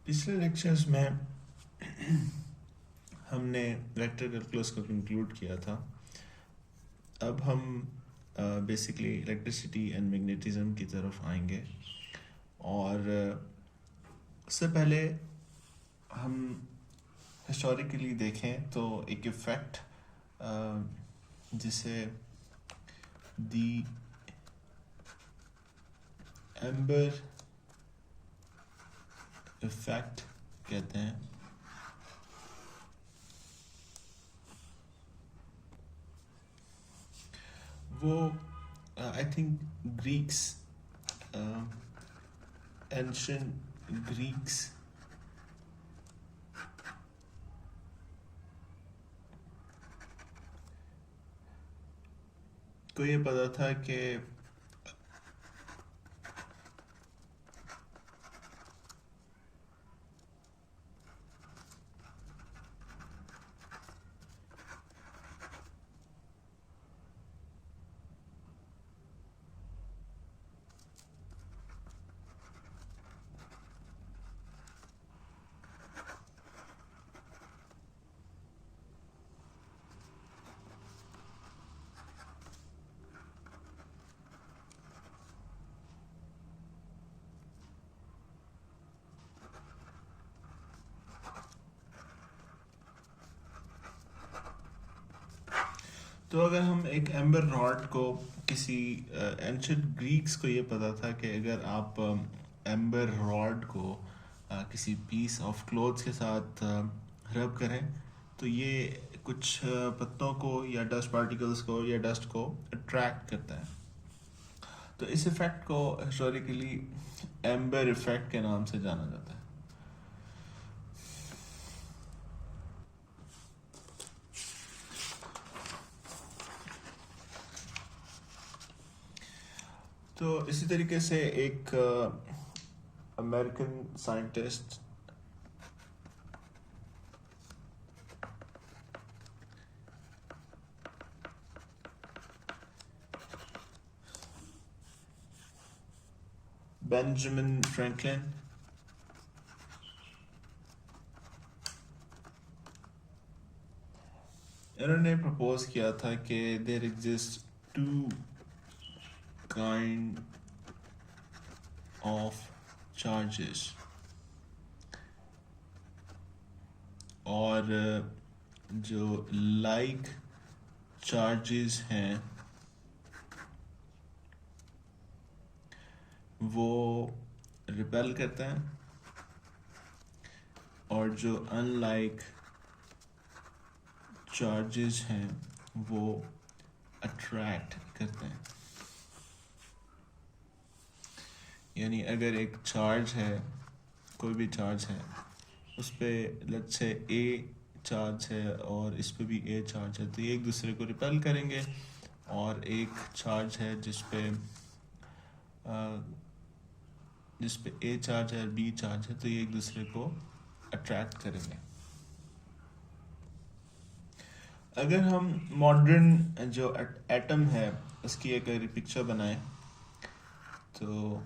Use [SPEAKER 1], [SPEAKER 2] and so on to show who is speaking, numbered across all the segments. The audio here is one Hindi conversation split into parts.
[SPEAKER 1] पिछले लेक्चर्स में हमने वेक्टर कैलकुलस को कंक्लूड किया था। अब हम बेसिकली इलेक्ट्रिसिटी एंड मैग्नेटिज्म की तरफ आएंगे और उससे पहले हम हिस्टोरिकली देखें तो एक इफ़ेक्ट जिसे दी एम्बर इफ़ेक्ट कहते हैं। वो I think Greeks ancient Greeks को ये पता था कि तो अगर हम एक एम्बर रॉड को किसी एंशियंट ग्रीक्स को ये पता था कि अगर आप एम्बर रॉड को किसी पीस ऑफ क्लोथ्स के साथ रब करें तो ये कुछ पत्तों को या डस्ट पार्टिकल्स को या डस्ट को अट्रैक्ट करता है। तो इस इफ़ेक्ट को हिस्टोरिकली एम्बर इफ़ेक्ट के नाम से जाना जाता है। तो इसी तरीके से एक अमेरिकन साइंटिस्ट बेंजामिन फ्रैंकलिन इन्होंने प्रपोज किया था कि there exist two kind of charges और जो लाइक चार्जेस हैं वो रिपेल करते हैं और जो अनलाइक चार्जेस हैं वो अट्रैक्ट करते हैं। यानी अगर एक चार्ज है, कोई भी चार्ज है, उस पर लेट्स से ए चार्ज है और इस पे भी ए चार्ज है, तो ये एक दूसरे को रिपेल करेंगे। और एक चार्ज है जिस पे ए चार्ज है और बी चार्ज है, तो ये एक दूसरे को अट्रैक्ट करेंगे। अगर हम मॉडर्न जो एटम है उसकी एक अगर पिक्चर बनाएं तो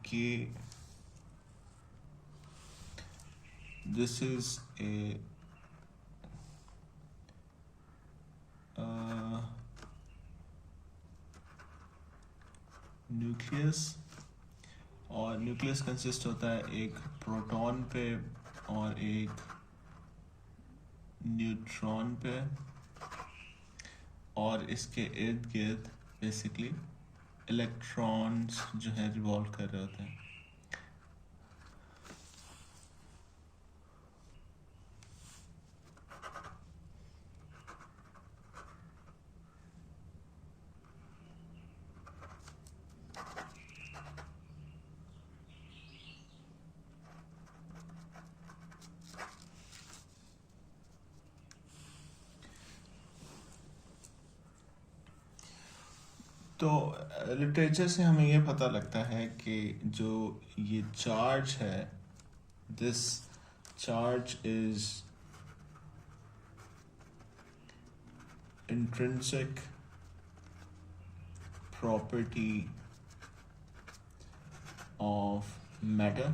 [SPEAKER 1] कि this is a न्यूक्लियस और न्यूक्लियस कंसिस्ट होता है एक प्रोटॉन पे और एक न्यूट्रॉन पे और इसके इर्द गिर्द बेसिकली इलेक्ट्रॉन्स जो है रिवॉल्व कर रहे होते हैं। तो लिटरेचर से हमें ये पता लगता है कि जो ये चार्ज है, this charge is intrinsic property of matter.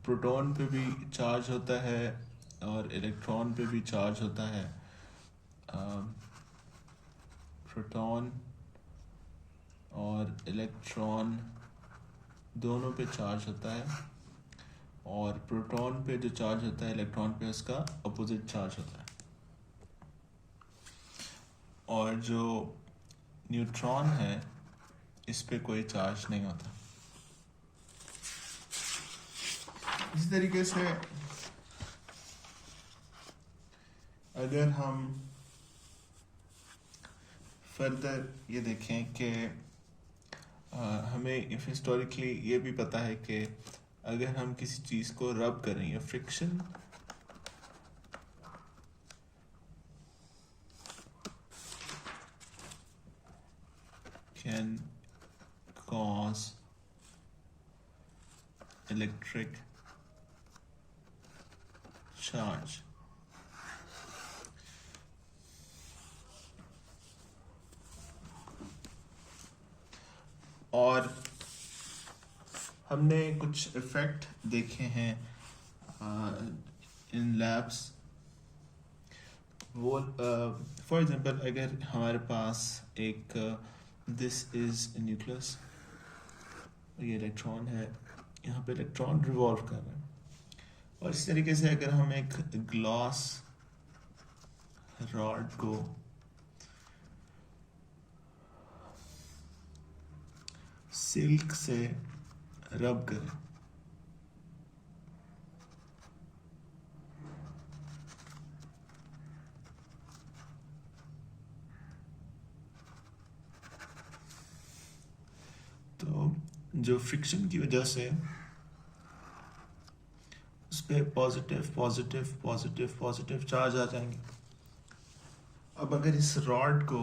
[SPEAKER 1] Proton पे भी चार्ज होता है और इलेक्ट्रॉन पे भी चार्ज होता है। प्रोटॉन और इलेक्ट्रॉन दोनों पे चार्ज होता है, और प्रोटॉन पे जो चार्ज होता है इलेक्ट्रॉन पे उसका अपोजिट चार्ज होता है। और जो न्यूट्रॉन है इस पे कोई चार्ज नहीं होता। इसी तरीके से अगर हम फर्दर ये देखें कि हमें हिस्टोरिकली ये भी पता है कि अगर हम किसी चीज़ को रब करें या friction can cause electric charge. और हमने कुछ इफेक्ट देखे हैं इन लैब्स। वो फॉर एग्जांपल अगर हमारे पास एक दिस इज न्यूक्लियस, ये इलेक्ट्रॉन है, यहाँ पे इलेक्ट्रॉन रिवॉल्व कर रहा है, और इस तरीके से अगर हम एक ग्लास रॉड को सिल्क से रब करें तो जो फ्रिक्शन की वजह से उस पर positive positive positive positive charge आ जाएंगे। अब अगर इस रॉड को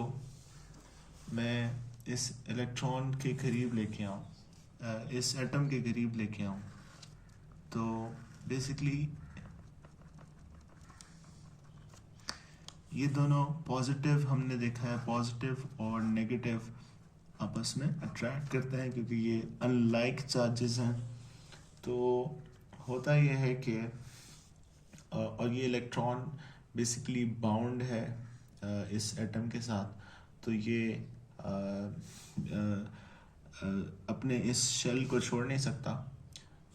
[SPEAKER 1] मैं इस इलेक्ट्रॉन के करीब लेके आऊँ, इस एटम के करीब लेके आऊँ, तो बेसिकली ये दोनों पॉजिटिव, हमने देखा है पॉजिटिव और नेगेटिव आपस में अट्रैक्ट करते हैं क्योंकि ये अनलाइक चार्जेस हैं। तो होता ये है कि और ये इलेक्ट्रॉन बेसिकली बाउंड है इस एटम के साथ, तो ये अपने इस शेल को छोड़ नहीं सकता।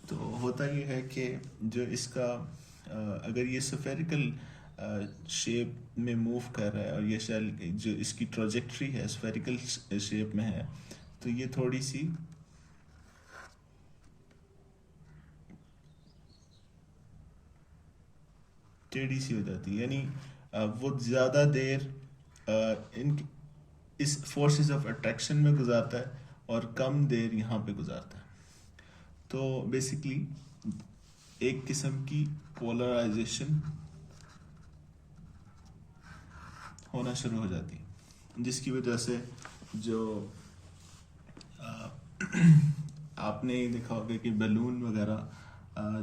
[SPEAKER 1] तो होता ये है कि जो इसका अगर ये स्फेरिकल शेप में मूव कर रहा है और ये शेल जो इसकी ट्रॉजेक्ट्री है स्फेरिकल शेप में है, तो ये थोड़ी सी टेढ़ी सी हो जाती है, यानी वो ज़्यादा देर इन इस फोर्सेस ऑफ अट्रैक्शन में गुजारता है और कम देर यहाँ पे गुजारता है। तो बेसिकली एक किस्म की पोलराइजेशन होना शुरू हो जाती है, जिसकी वजह से जो आपने देखा होगा कि बैलून वगैरह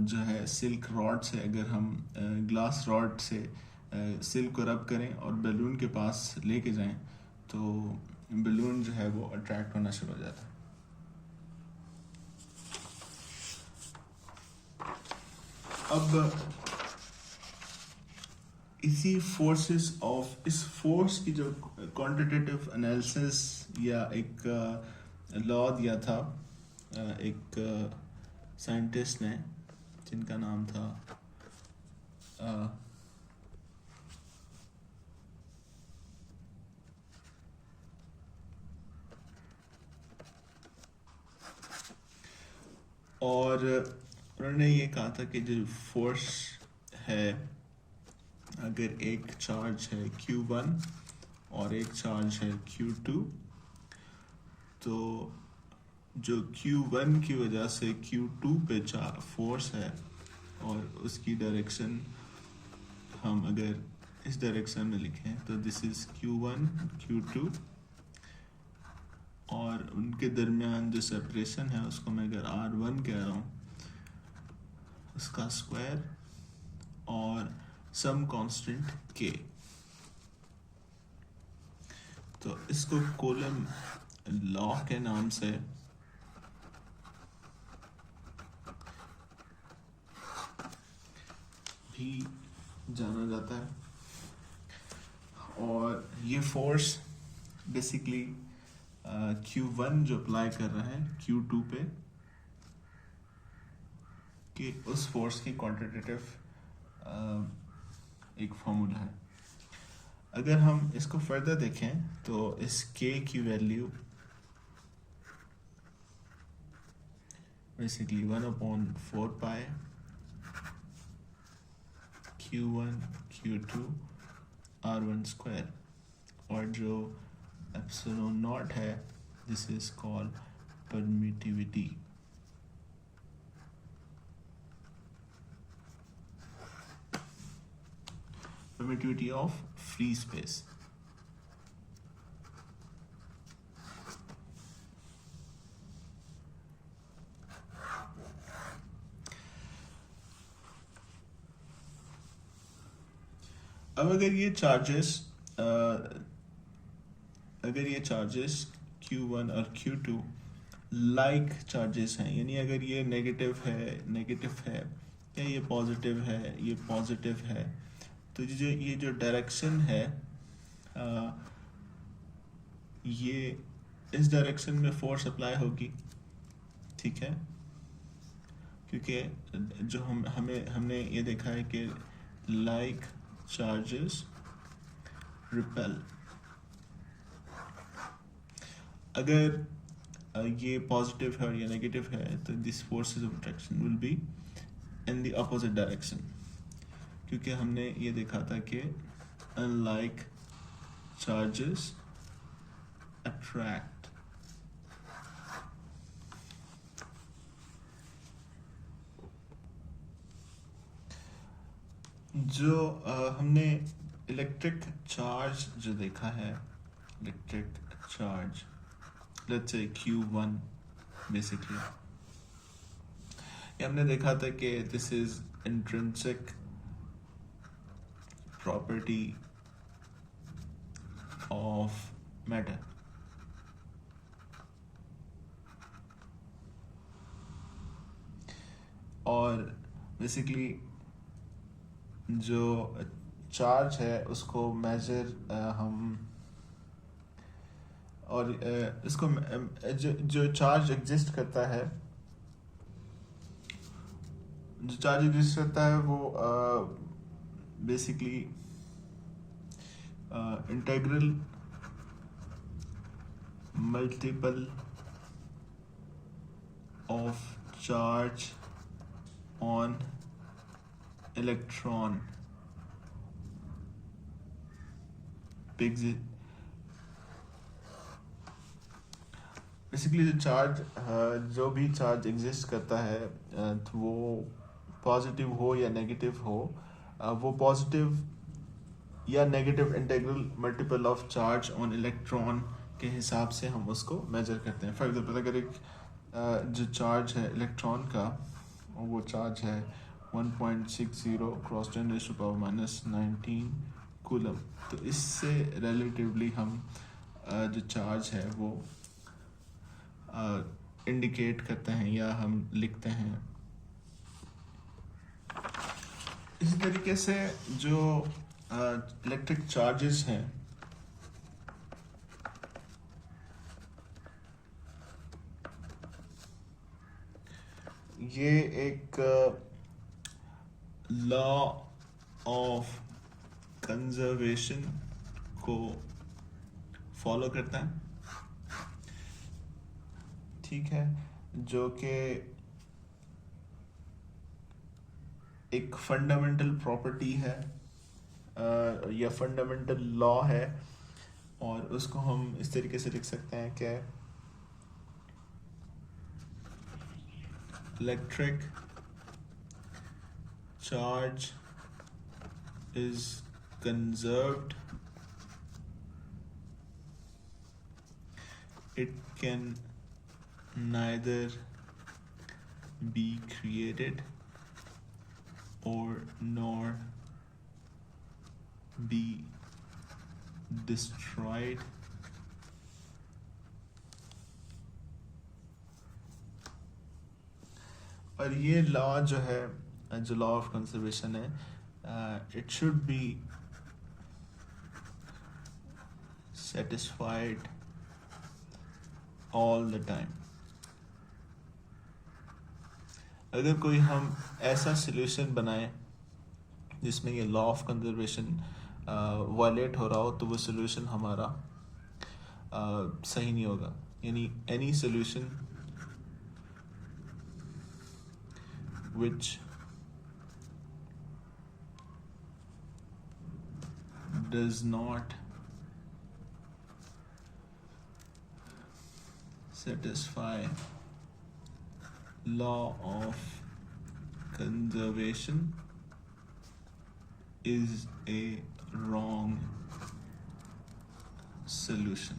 [SPEAKER 1] जो है सिल्क रॉड से, अगर हम ग्लास रॉड से सिल्क को रब करें और बैलून के पास लेके जाएं तो बैलून जो है वो अट्रैक्ट होना शुरू हो जाता है। अब इसी फोर्सेस ऑफ इस फोर्स की जो क्वांटिटेटिव एनालिसिस या एक लॉ दिया था एक साइंटिस्ट ने जिनका नाम था और उन्होंने ये कहा था कि जो फोर्स है, अगर एक चार्ज है Q1 और एक चार्ज है Q2, तो जो Q1 की वजह से Q2 पे फोर्स है और उसकी डायरेक्शन हम अगर इस डायरेक्शन में लिखें तो दिस इज Q1 Q2, और उनके दरमियान जो सेपरेशन है उसको मैं अगर R1 कह रहा हूँ, उसका स्क्वायर और सम कांस्टेंट K। तो इसको कूलम लॉ के नाम से भी जाना जाता है। और ये फोर्स बेसिकली Q1 जो अप्लाई कर रहा है Q2 पे, कि उस फोर्स की क्वांटिटेटिव एक फॉर्मूला है। अगर हम इसको फर्दर देखें तो इस K की वैल्यू बेसिकली 1/4 पाई Q1 Q2 R1 स्क्वायर, और जो एप्सिलॉन नॉट है this is called permittivity. Permittivity of free space. अब अगर ये चार्जेस Q1 और Q2 लाइक चार्जेस हैं, यानी अगर ये नेगेटिव है या ये पॉजिटिव है, तो ये जो डायरेक्शन है ये इस डायरेक्शन में फोर्स अप्लाई होगी, ठीक है, क्योंकि जो हमने ये देखा है कि लाइक चार्जेस रिपेल। अगर ये पॉजिटिव है और ये नेगेटिव है तो this forces of attraction will be in the opposite direction, क्योंकि हमने ये देखा था कि अनलाइक चार्जेस अट्रैक्ट। जो हमने इलेक्ट्रिक चार्ज जो देखा है, electric charge let's say Q1 basically, ये हमने देखा था कि this is intrinsic property of matter. और बेसिकली जो चार्ज है उसको मेजर हम, और इसको जो चार्ज एग्जिस्ट करता है, वो basically integral multiple of charge on electron basically जो भी चार्ज एग्जिस्ट करता है तो वो पॉजिटिव हो या नेगेटिव हो, वो पॉजिटिव या negative integral multiple of charge on electron के हिसाब से हम उसको मेजर करते हैं। फॉर एग्जाम्पल अगर एक जो चार्ज है इलेक्ट्रॉन का, वो चार्ज है 1.60 क्रॉस 10⁻⁻19 कूलम, तो इससे रिलेटिवली हम जो चार्ज है वो इंडिकेट करते हैं या हम लिखते हैं। इसी तरीके से जो इलेक्ट्रिक चार्जेस हैं, ये एक लॉ ऑफ कंजर्वेशन को फॉलो करता है, ठीक है, जो कि एक फंडामेंटल प्रॉपर्टी है या फंडामेंटल लॉ है, और उसको हम इस तरीके से लिख सकते हैं कि electric charge is conserved, it can neither be created or nor be destroyed और ये लॉ जो है, जो लॉ ऑफ कंजर्वेशन है, it should be satisfied all the time. अगर कोई हम ऐसा सॉल्यूशन बनाए जिसमें ये लॉ ऑफ कंजर्वेशन वायलेट हो रहा हो, तो वो सॉल्यूशन हमारा सही नहीं होगा। यानी any solution which does not satisfy law of conservation is a wrong solution.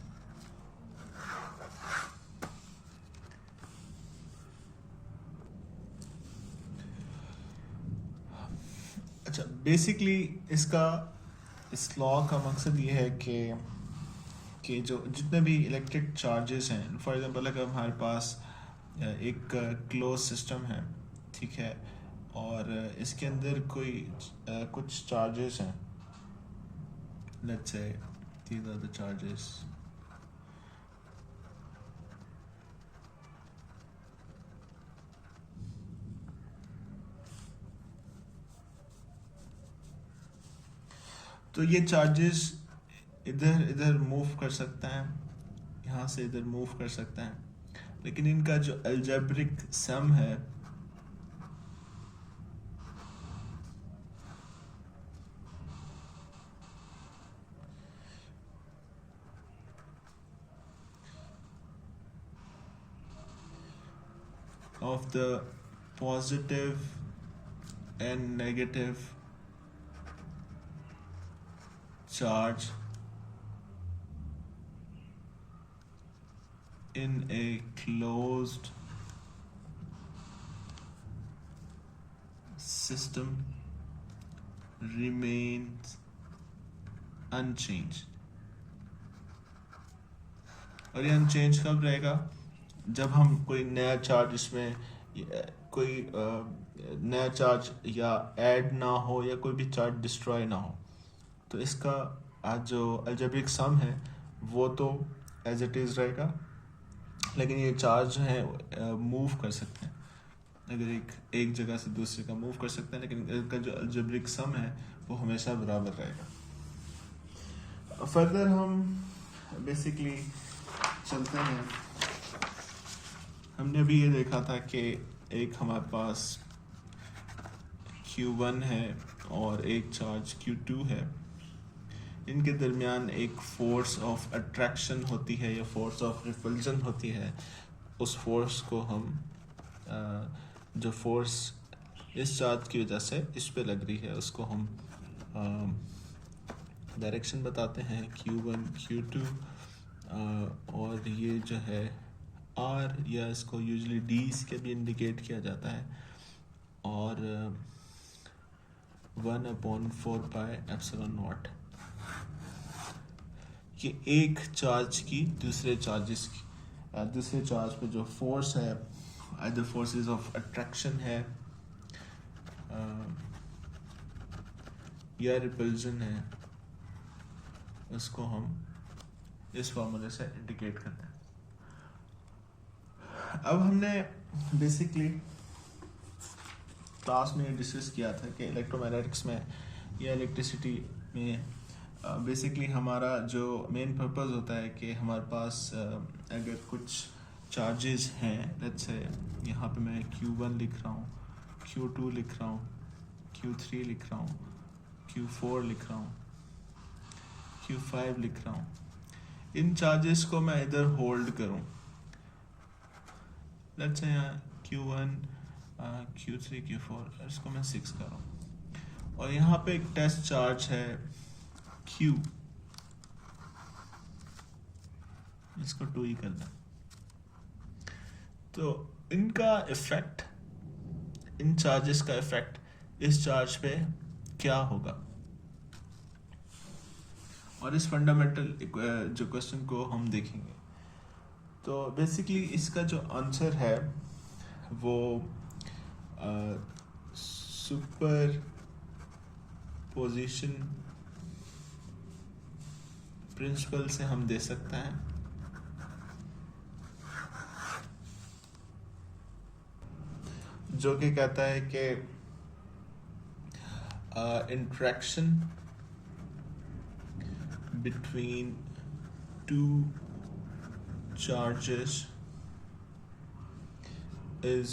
[SPEAKER 1] अच्छा, बेसिकली इस लॉ का मकसद ये है कि जो जितने भी इलेक्ट्रिक चार्जेस हैं, फॉर एग्जांपल अगर हमारे पास एक क्लोज सिस्टम है, ठीक है, और इसके अंदर कोई कुछ चार्जेस हैं, let's say these are the charges. तो ये चार्जेस इधर इधर मूव कर सकता है, यहाँ से इधर मूव कर सकता है, लेकिन इनका जो अलजेब्रिक सम है of the positive and negative charge in a closed system remains unchanged। और ये अनचेंज कब रहेगा? जब हम कोई नया चार्ज इसमें कोई नया चार्ज या ऐड ना हो या कोई भी चार्ज डिस्ट्रॉय ना हो, तो इसका आज जो अलजेब्रिक सम है वो तो एज इट इज़ रहेगा, लेकिन ये चार्ज जो है मूव कर सकते हैं, अगर एक जगह से दूसरे का मूव कर सकते हैं, लेकिन इसका जो अलजेब्रिक सम है वो हमेशा बराबर रहेगा। फर्दर हम बेसिकली चलते हैं। हमने अभी ये देखा था कि एक हमारे पास Q1 है और एक चार्ज Q2 है, इनके दरमियान एक फोर्स ऑफ अट्रैक्शन होती है या फोर्स ऑफ रिपल्जन होती है। उस फोर्स को हम जो फोर्स इस चार्ज की वजह से इस पे लग रही है उसको हम डायरेक्शन बताते हैं Q1 Q2, और ये जो है R या इसको यूजुअली D के भी इंडिकेट किया जाता है, और 1/4πε0 ये एक चार्ज की दूसरे चार्जेस की दूसरे चार्ज पे जो फोर्स है, आइदर फोर्सेस ऑफ अट्रैक्शन है या रिपल्जन है, उसको हम इस फॉर्मूले से इंडिकेट करते हैं। अब हमने बेसिकली क्लास में डिस्कस किया था कि इलेक्ट्रोमैग्नेटिक्स में या इलेक्ट्रिसिटी में बेसिकली हमारा जो मेन पर्पस होता है कि हमारे पास अगर कुछ चार्जेस हैं, लेट्स से यहाँ पे मैं Q1 लिख रहा हूँ, Q2 लिख रहा हूँ, Q3 लिख रहा हूँ, Q4 लिख रहा हूँ, Q5 लिख रहा हूँ, इन चार्जेस को मैं इधर होल्ड करूँ, लेट्स से यहाँ Q1 Q3 Q4 इसको मैं 6 कर रहा हूँ, और यहाँ पे एक टेस्ट चार्ज है Q, इसको 2 ही कर दें। तो इनका इफेक्ट, इन चार्जेस का इफेक्ट इस चार्ज पे क्या होगा, और इस फंडामेंटल जो क्वेश्चन को हम देखेंगे। तो बेसिकली इसका जो आंसर है वो सुपर पोजिशन प्रिंसिपल से हम दे सकते हैं। जो कि कहता है कि interaction between two charges is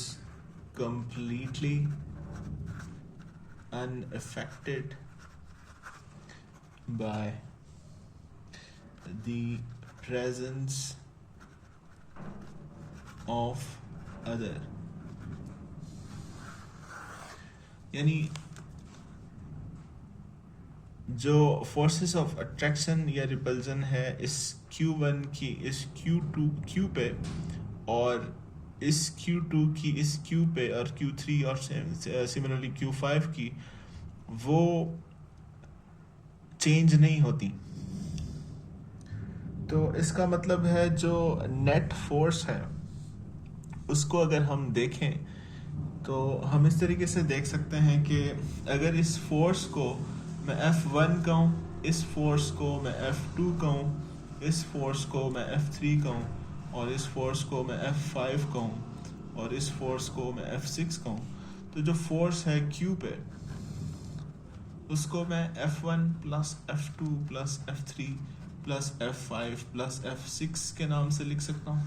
[SPEAKER 1] completely unaffected by the presence of other। यानी जो फोर्सेस ऑफ अट्रैक्शन या रिपल्जन है इस Q1 की इस Q पे और इस Q2 की इस Q पे और Q3 और सिमिलरली Q5 की वो चेंज नहीं होती। तो इसका मतलब है जो नेट फोर्स है उसको अगर हम देखें तो हम इस तरीके से देख सकते हैं कि अगर इस फोर्स को मैं F1 कहूँ, इस फोर्स को मैं F2 कहूँ, इस फोर्स को मैं F3 कहूँ और इस फोर्स को मैं F5 कहूँ और इस फोर्स को मैं F6 कहूँ, तो जो फोर्स है Q पे उसको मैं F1 plus F2 plus F3 plus F5 plus F6 के नाम से लिख सकता हूँ।